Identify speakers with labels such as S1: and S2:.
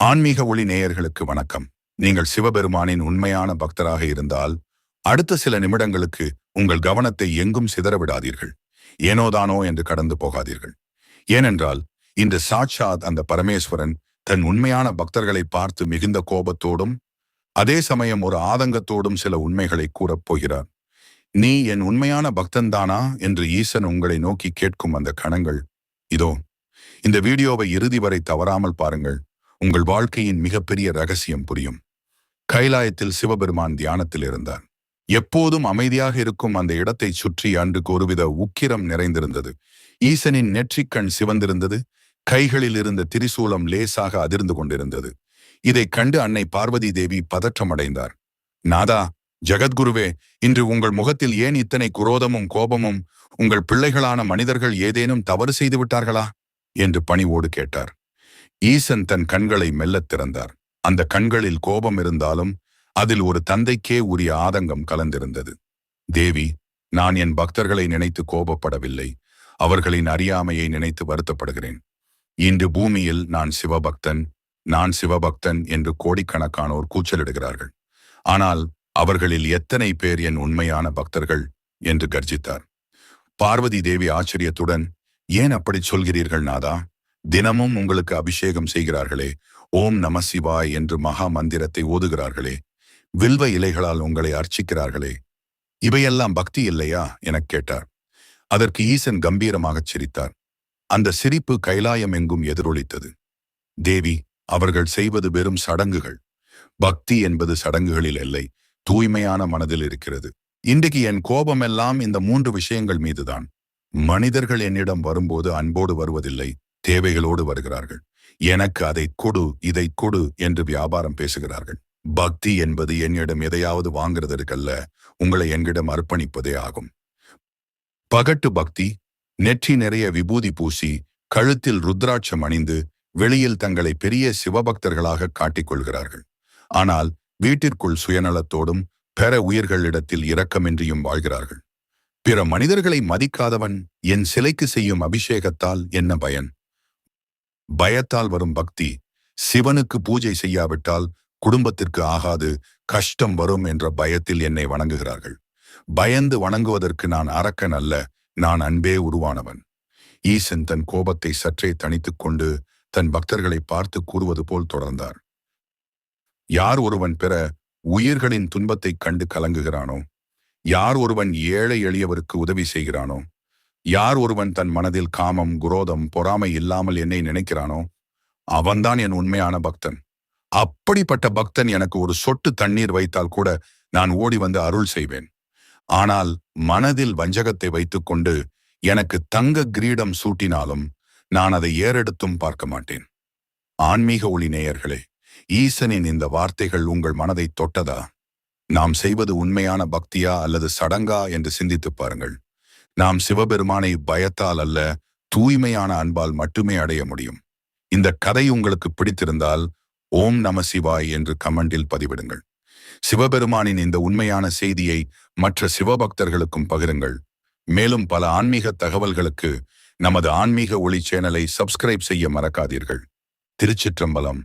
S1: ஆன்மீக ஒளி நேயர்களுக்கு வணக்கம். நீங்கள் சிவபெருமானின் உண்மையான பக்தராக இருந்தால் அடுத்த சில நிமிடங்களுக்கு உங்கள் கவனத்தை எங்கும் சிதறவிடாதீர்கள். ஏனோதானோ என்று கடந்து போகாதீர்கள். ஏனென்றால் இன்று சாட்சாத் அந்த பரமேஸ்வரன் தன் உண்மையான பக்தர்களை பார்த்து மிகுந்த கோபத்தோடும் அதே சமயம் ஒரு ஆதங்கத்தோடும் சில உண்மைகளை கூறப் போகிறார். நீ என் உண்மையான பக்தன்தானா என்று ஈசன் உங்களை நோக்கி கேட்கும் அந்த கணங்கள் இதோ. இந்த வீடியோவை இறுதி வரை தவறாமல் பாருங்கள். உங்கள் வாழ்க்கையின் மிகப்பெரிய ரகசியம் புரியும். கைலாயத்தில் சிவபெருமான் தியானத்தில் இருந்தார். எப்போதும் அமைதியாக இருக்கும் அந்த இடத்தை சுற்றி அன்றுக்கு ஒருவித உக்கிரம் நிறைந்திருந்தது. ஈசனின் நெற்றிக்கண் சிவந்திருந்தது. கைகளில் இருந்த திரிசூலம் லேசாக அதிர்ந்து கொண்டிருந்தது. இதைக் கண்டு அன்னை பார்வதி தேவி பதற்றமடைந்தார். நாதா, ஜகத்குருவே, இன்று உங்கள் முகத்தில் ஏன் இத்தனை குரோதமும் கோபமும்? உங்கள் பிள்ளைகளான மனிதர்கள் ஏதேனும் தவறு செய்து விட்டார்களா என்று பணிவோடு கேட்டார். ஈசன் தன் கண்களை மெல்லத் திறந்தார். அந்த கண்களில் கோபம் இருந்தாலும் அதில் ஒரு தந்தைக்கே உரிய ஆதங்கம் கலந்திருந்தது. தேவி, நான் என் பக்தர்களை நினைத்து கோபப்படவில்லை. அவர்களின் அறியாமையை நினைத்து வருத்தப்படுகிறேன். இன்று பூமியில் நான் சிவபக்தன் என்று கோடிக்கணக்கானோர் கூச்சலிடுகிறார்கள். ஆனால் அவர்களில் எத்தனை பேர் என் உண்மையான பக்தர்கள் என்று கர்ஜித்தார். பார்வதி தேவி ஆச்சரியத்துடன், ஏன் அப்படி சொல்கிறீர்கள் நாதா? தினமும் உங்களுக்கு அபிஷேகம் செய்கிறார்களே, ஓம் நம சிவாய் என்று மகா மந்திரத்தை ஓதுகிறார்களே, வில்வ இலைகளால் உங்களை அர்ச்சிக்கிறார்களே, இவையெல்லாம் பக்தி இல்லையா எனக் கேட்டார். அதற்கு ஈசன் கம்பீரமாகச் சிரித்தார். அந்த சிரிப்பு கைலாயம் எங்கும் எதிரொலித்தது. தேவி, அவர்கள் செய்வது வெறும் சடங்குகள். பக்தி என்பது சடங்குகளில் இல்லை, தூய்மையான மனதில் இருக்கிறது. இன்றைக்கு என் கோபமெல்லாம் இந்த 3 விஷயங்கள் மீதுதான். மனிதர்கள் என்னிடம் வரும்போது அன்போடு வருவதில்லை, தேவைகளோடு வருகிறார்கள். எனக்கு அதை கொடு, இதை கொடு என்று வியாபாரம் பேசுகிறார்கள். பக்தி என்பது என்னிடம் எதையாவது வாங்குறதற்கல்ல, உங்களை என்னிடம் அர்ப்பணிப்பதே ஆகும். பகட்டு பக்தி, நெற்றி நிறைய விபூதி பூசி கழுத்தில் ருத்ராட்சம் அணிந்து வெளியில் தங்களை பெரிய சிவபக்தர்களாக காட்டிக்கொள்கிறார்கள். ஆனால் வீட்டிற்குள் சுயநலத்தோடும் பெற உயிர்களிடத்தில் இரக்கமின்றியும் வாழ்கிறார்கள். பிற மனிதர்களை மதிக்காதவன் என் சிலைக்கு செய்யும் அபிஷேகத்தால் என்ன பயன்? பயத்தால் வரும் பக்தி. சிவனுக்கு பூஜை செய்யாவிட்டால் குடும்பத்திற்கு ஆகாது, கஷ்டம் வரும் என்ற பயத்தில் என்னை வணங்குகிறார்கள். பயந்து வணங்குவதற்கு நான் அரக்கன் அல்ல, நான் அன்பே உருவானவன். ஈசன் தன் கோபத்தை சற்றே தணித்துக் கொண்டு தன் பக்தர்களை பார்த்து கூறுவது போல் தொடர்ந்தார். யார் ஒருவன் பிற உயிர்களின் துன்பத்தைக் கண்டு கலங்குகிறானோ, யார் ஒருவன் ஏழை எளியவருக்கு உதவி செய்கிறானோ, யார் ஒருவன் தன் மனதில் காமம், குரோதம், பொறாமை இல்லாமல் என்னை நினைக்கிறானோ, அவன்தான் என் உண்மையான பக்தன். அப்படிப்பட்ட பக்தன் எனக்கு ஒரு சொட்டு தண்ணீர் வைத்தால் கூட நான் ஓடி வந்து அருள் செய்வேன். ஆனால் மனதில் வஞ்சகத்தை வைத்துக்கொண்டு எனக்கு தங்க கிரீடம் சூட்டினாலும் நான் அதை ஏறெடுத்தும் பார்க்க மாட்டேன். ஆன்மீக ஒளி நேயர்களே, ஈசனின் இந்த வார்த்தைகள் உங்கள் மனதை தொட்டதா? நாம் செய்வது உண்மையான பக்தியா அல்லது சடங்கா என்று சிந்தித்துப் பாருங்கள். நாம் சிவபெருமானை பயத்தால் அல்ல, தூய்மையான அன்பால் மட்டுமே அடைய முடியும். இந்த கதை உங்களுக்கு பிடித்திருந்தால் ஓம் நம சிவாய் என்று கமெண்டில் பதிவிடுங்கள். சிவபெருமானின் இந்த உண்மையான செய்தியை மற்ற சிவபக்தர்களுக்கும் பகிருங்கள். மேலும் பல ஆன்மீக தகவல்களுக்கு நமது ஆன்மீக ஒளி சேனலை சப்ஸ்கிரைப் செய்ய மறக்காதீர்கள். திருச்சிற்றம்பலம்.